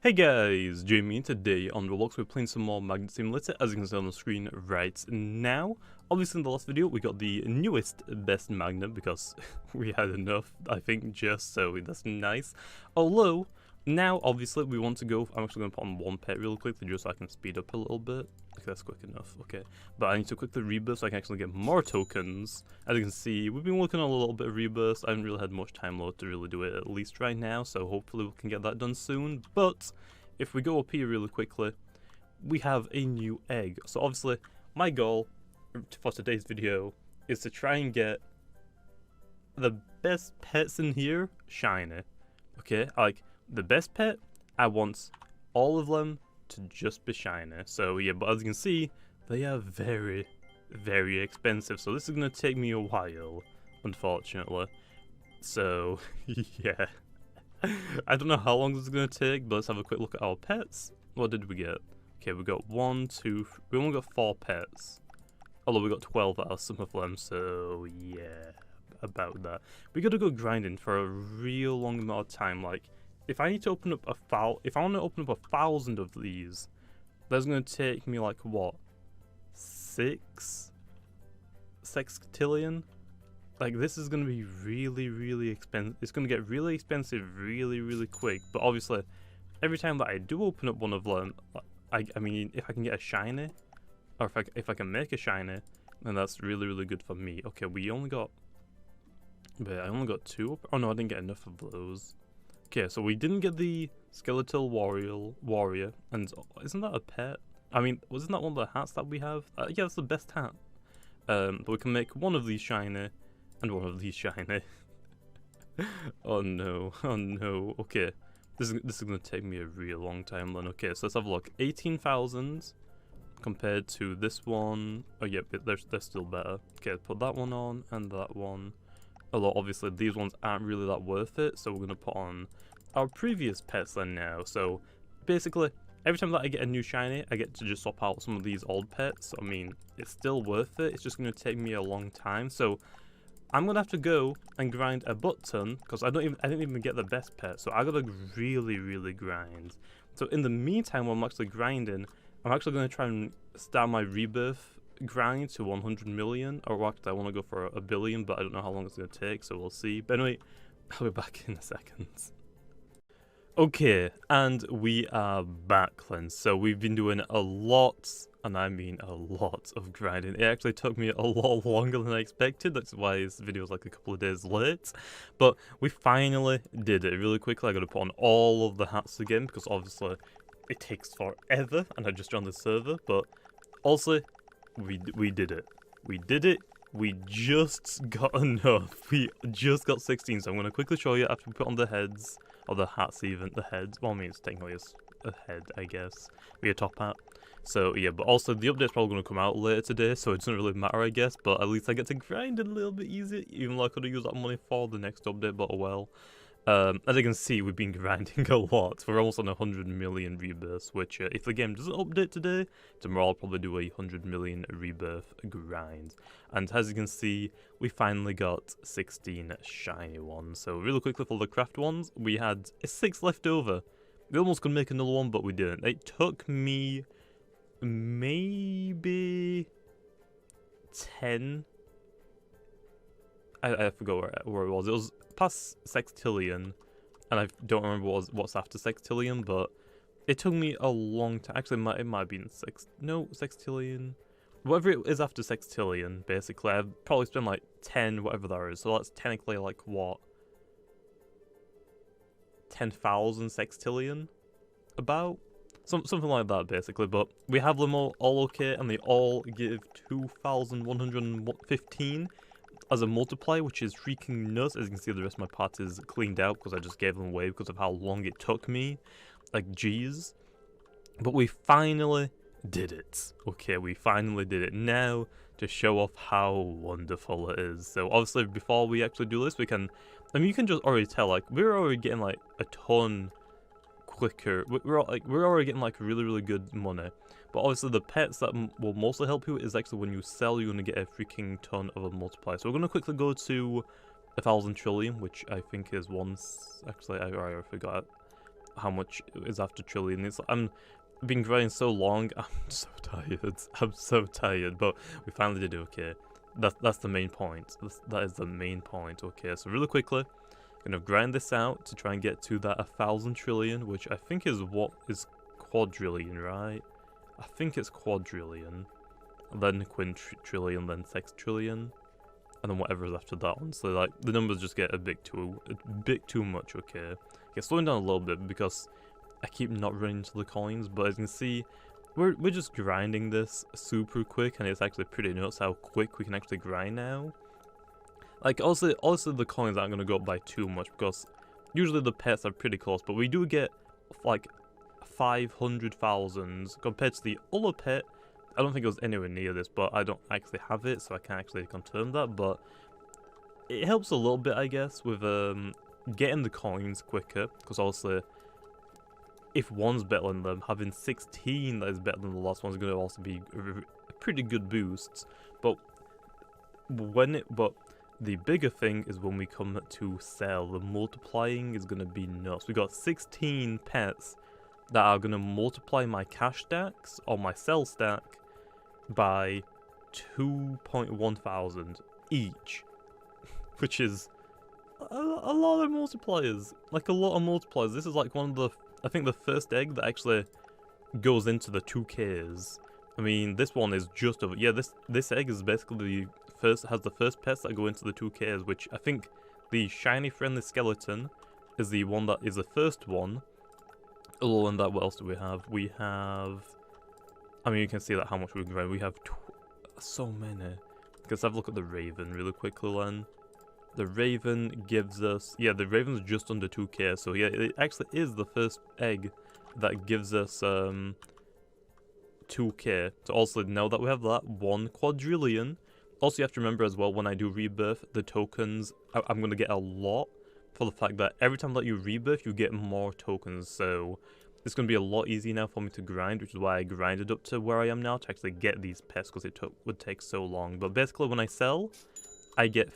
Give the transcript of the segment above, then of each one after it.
Hey guys, Jamie, and today on Roblox we're playing some more Magnet Simulator, as you can see on the screen right now. Obviously in the last video we got the newest best magnet because we had enough, I think, just so that's nice. Although, now obviously we want to go, I'm actually going to put on one pet real quickly just so I can speed up a little bit. Okay, that's quick enough, okay. But I need to quickly rebirth so I can actually get more tokens. As you can see, we've been working on a little bit of rebirth. I haven't really had much time left to really do it, at least right now, so hopefully we can get that done soon. But if we go up here really quickly, we have a new egg. So obviously, my goal for today's video is to try and get the best pets in here shiny. Okay, like the best pet, I want all of them to just be shiny. So yeah, but as you can see, they are very, very expensive. So this is gonna take me a while, unfortunately. So yeah. I don't know how long this is going to take, but let's have a quick look at our pets. What did we get? Okay, we got 1, 2, we only got 4 pets. Although we got 12 out of some of them, so yeah, about that. We gotta go grinding for a real long amount of time. Like, if I need to open up if I want to open up 1,000 of these, that's going to take me like, what? 6 sextillion? Like, this is going to be really, really expensive. It's going to get really expensive really, really quick. But obviously, every time that I do open up one of them, I mean, if I can get a shiny, or if I can make a shiny, then that's really, really good for me. Okay, we only got... Wait, I only got 2? Oh no, I didn't get enough of those. Okay, so we didn't get the skeletal warrior. And isn't that a pet? I mean, wasn't that one of the hats that we have? Yeah, that's the best hat. But we can make one of these shiny. And one of these shiny. Oh no, oh no. Okay, this is gonna take me a real long time then. Okay, so let's have a look. 18,000 compared to this one. Oh yeah, they're still better. Okay, put that one on and that one. Although obviously these ones aren't really that worth it, so we're gonna put on our previous pets then now. So basically, every time that I get a new shiny, I get to just swap out some of these old pets. I mean, it's still worth it. It's just gonna take me a long time. So I'm gonna have to go and grind a butt ton because I didn't even get the best pet, so I gotta really, really grind. So in the meantime, while I'm actually grinding, I'm actually gonna try and start my rebirth grind to 100 million, or actually I want to go for a billion, but I don't know how long it's gonna take, so we'll see. But anyway, I'll be back in a second. Okay, and we are back then. So we've been doing a lot, and I mean a lot of grinding. It actually took me a lot longer than I expected. That's why this video is like a couple of days late. But we finally did it really quickly. I got to put on all of the hats again because obviously it takes forever, and I just joined the server. But also, we did it. We did it. We just got enough. We just got 16. So I'm going to quickly show you after we put on the heads. Or the hats even, the heads. Well, I mean, it's technically a head, I guess. Be a top hat. So, yeah, but also the update's probably going to come out later today, so it doesn't really matter, I guess. But at least I get to grind it a little bit easier, even though I could have used that money for the next update, but oh well. As you can see, we've been grinding a lot. We're almost on 100 million rebirths, which, if the game doesn't update today, tomorrow I'll probably do a 100 million rebirth grind. And as you can see, we finally got 16 shiny ones. So really quickly for the craft ones, we had 6 left over. We almost could make another one, but we didn't. It took me maybe 10. I forgot where it was. It was past sextillion, and I don't remember what's after sextillion, but it took me a long time. Actually, it might have been sextillion. Whatever it is after sextillion, basically, I've probably spent like 10, whatever that is. So that's technically like what? 10,000 sextillion? About? Something like that, basically. But we have them all okay, and they all give 2,115 as a multiplier, which is freaking nuts. As you can see, the rest of my part is cleaned out because I just gave them away because of how long it took me. Like, jeez. But we finally did it. Okay, we finally did it. Now, to show off how wonderful it is. So, obviously, before we actually do this, we can... I mean, you can just already tell, like, we're already getting, like, a ton quicker. We're already getting, like, really, really good money. But obviously the pets that will mostly help you is actually when you sell, you're going to get a freaking ton of a multiplier. So we're going to quickly go to 1,000 trillion, which I think is once... Actually, I forgot. how much is after trillion. I'm been grinding so long. I'm so tired. I'm so tired. But we finally did it. Okay, that's the main point. That is the main point. Okay, so really quickly, gonna grind this out to try and get to that 1,000 trillion, which I think is what is quadrillion, right? I think it's quadrillion, then quintillion, then sextillion, and then whatever is after that one. So like the numbers just get a bit too much. Okay, slowing down a little bit because I keep not running into the coins. But as you can see, we're just grinding this super quick, and it's actually pretty nuts how quick we can actually grind now. Like, also the coins aren't going to go up by too much, because usually the pets are pretty close, but we do get, like, 500,000 compared to the other pet. I don't think it was anywhere near this, but I don't actually have it, so I can't actually confirm that, but it helps a little bit, I guess, with getting the coins quicker, because also, if one's better than them, having 16 that is better than the last one is going to also be a pretty good boosts, but the bigger thing is when we come to sell. The multiplying is going to be nuts. We got 16 pets that are going to multiply my cash stacks or my sell stack by 2.1 thousand each, which is a lot of multipliers. Like a lot of multipliers. This is like one of the, I think the first egg that actually goes into the 2Ks. I mean, this one is just over. Yeah, this egg is basically has the first pets that go into the 2Ks, which I think the shiny friendly skeleton is the one that is the first one. Other than that, what else do we have? We have, I mean, you can see that how much we can grind. We have so many. Let's have a look at the raven really quickly then. The raven gives us, yeah, the raven's just under 2K, so yeah, it actually is the first egg that gives us 2K. So also, now that we have that, 1 quadrillion. Also, you have to remember as well, when I do rebirth, the tokens, I'm going to get a lot for the fact that every time that you rebirth, you get more tokens. So it's going to be a lot easier now for me to grind, which is why I grinded up to where I am now to actually get these pets, because it would take so long. But basically, when I sell, I get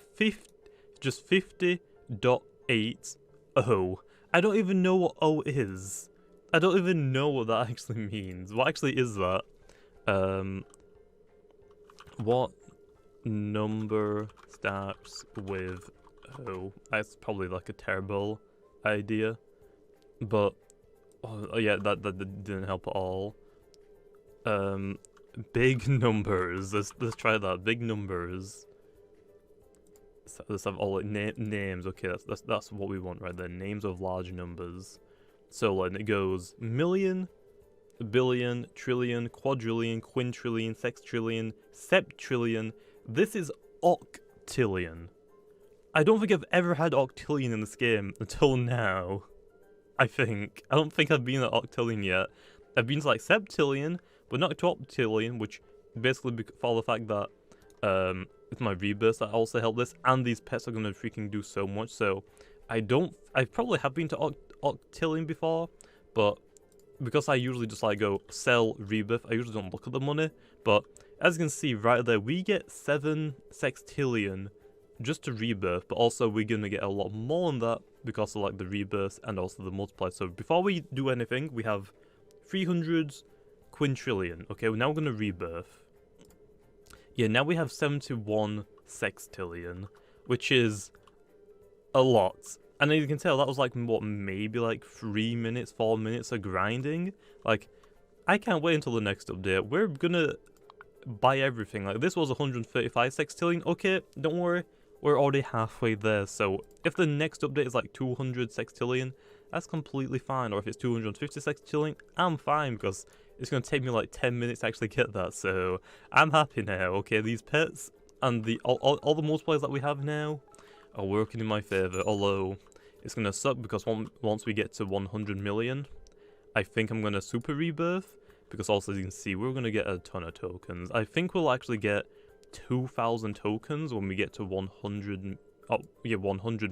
just 50.8 O. I don't even know what O is. I don't even know what that actually means. What actually is that? What number starts with O? That's probably like a terrible idea. But oh yeah, that didn't help at all. Big numbers. Let's try that. Big numbers. So let's have all like names. Okay, that's what we want right there. Names of large numbers. So like it goes million, billion, trillion, quadrillion, quintillion, sextillion, septillion. This is octillion. I don't think I've ever had octillion in this game until now. I don't think I've been at octillion yet. I've been to like septillion, but not to octillion, which basically for the fact that it's my rebirth that also help this, and these pets are gonna freaking do so much. So I probably have been to octillion before, but because I usually just like go sell rebirth, I usually don't look at the money. But as you can see right there, we get 7 sextillion just to rebirth, but also we're gonna get a lot more than that because of like the rebirth and also the multiplier. So before we do anything, we have 300 quintillion. Okay, now we're gonna rebirth. Yeah, now we have 71 sextillion, which is a lot. And as you can tell, that was like, what, maybe like 3 minutes, 4 minutes of grinding? Like, I can't wait until the next update. We're gonna buy everything. Like, this was 135 sextillion. Okay, don't worry. We're already halfway there. So, if the next update is like 200 sextillion, that's completely fine. Or if it's 250 sextillion, I'm fine, because it's going to take me like 10 minutes to actually get that. So, I'm happy now. Okay, these pets and all the multipliers that we have now are working in my favor, although it's going to suck because once we get to 100 million, I think I'm going to super rebirth, because also as you can see, we're going to get a ton of tokens. I think we'll actually get 2,000 tokens when we get to 100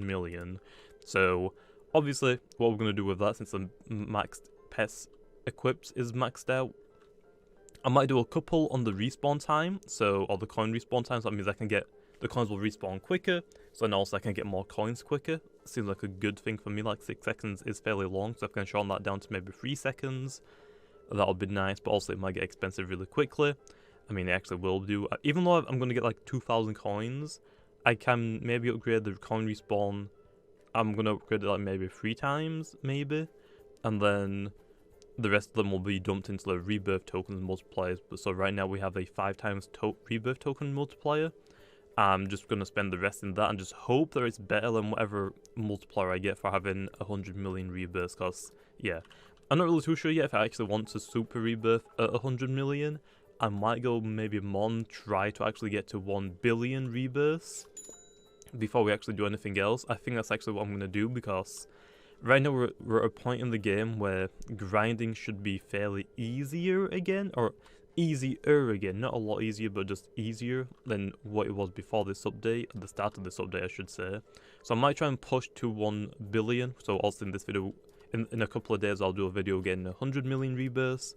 million. So obviously what we're going to do with that, since the maxed pets equipped is maxed out, I might do a couple on the respawn time, or the coin respawn time, so that means I can get, the coins will respawn quicker, so then also I can get more coins quicker. seems like a good thing for me. Like 6 seconds is fairly long, so if I can shorten that down to maybe 3 seconds, that'll be nice, but also it might get expensive really quickly. I mean, it actually will do. Even though I'm going to get like 2,000 coins, I can maybe upgrade the coin respawn. I'm going to upgrade it like maybe 3 times, maybe. And then the rest of them will be dumped into the rebirth tokens multipliers. But so right now we have a 5 times rebirth token multiplier. I'm just going to spend the rest in that and just hope that it's better than whatever multiplier I get for having 100 million rebirths. Because, yeah, I'm not really too sure yet if I actually want to super rebirth at 100 million. I might go maybe more and try to actually get to 1 billion rebirths before we actually do anything else. I think that's actually what I'm going to do, because right now we're at a point in the game where grinding should be fairly easier again, or easier again, not a lot easier, but just easier than what it was before this update, at the start of this update I should say. So I might try and push to 1 billion, so also in this video, in a couple of days I'll do a video getting 100 million rebirths,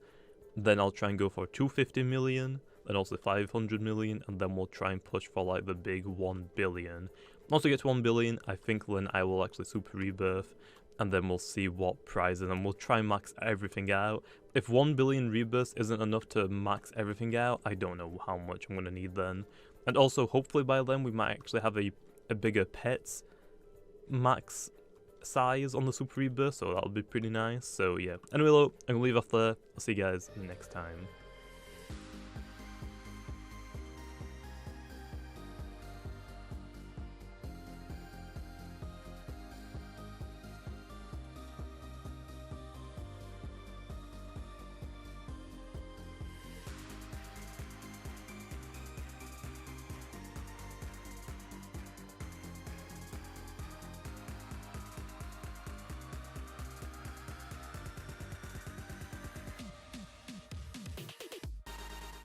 then I'll try and go for 250 million, then also 500 million, and then we'll try and push for like the big 1 billion. Once we get to 1 billion, I think then I will actually super rebirth, and then we'll see what prizes, and we'll try and max everything out. If 1 billion rebirths isn't enough to max everything out, I don't know how much I'm going to need then. And also, hopefully by then, we might actually have a bigger pets max size on the super rebirth, so that'll be pretty nice. So yeah, anyway, look, I'm going to leave off there. I'll see you guys next time.